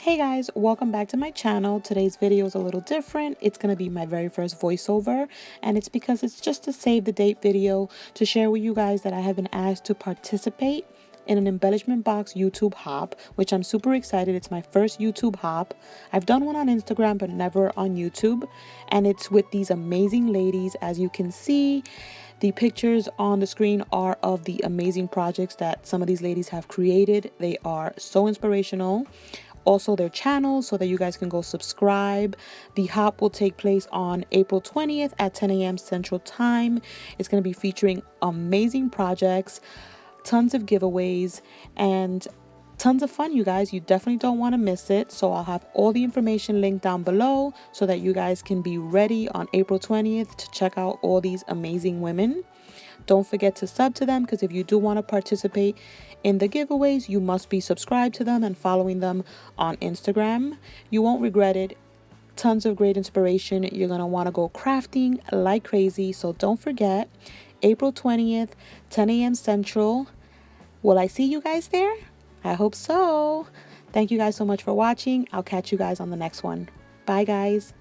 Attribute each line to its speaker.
Speaker 1: Hey guys, welcome back to my channel. Today's video is a little different. It's going to be my very first voiceover, and it's because it's just a save the date video to share with you guys that I have been asked to participate in an embellishment box YouTube hop, which I'm super excited. It's my first YouTube hop. I've done one on Instagram but never on YouTube, and it's with these amazing ladies. As you can see, the pictures on the screen are of the amazing projects that some of these ladies have created. They are so inspirational. Also their channels, so that you guys can go subscribe. The hop will take place on April 20th at 10 a.m. Central Time. It's going to be featuring amazing projects, tons of giveaways, and tons of fun, you guys. You definitely don't want to miss it. So I'll have all the information linked down below so that you guys can be ready on April 20th to check out all these amazing women. Don't forget to sub to them, because if you do want to participate in the giveaways, you must be subscribed to them and following them on Instagram. You won't regret it. Tons of great inspiration. You're going to want to go crafting like crazy. So don't forget, April 20th, 10 a.m. Central. Will I see you guys there? I hope so. Thank you guys so much for watching. I'll catch you guys on the next one. Bye, guys.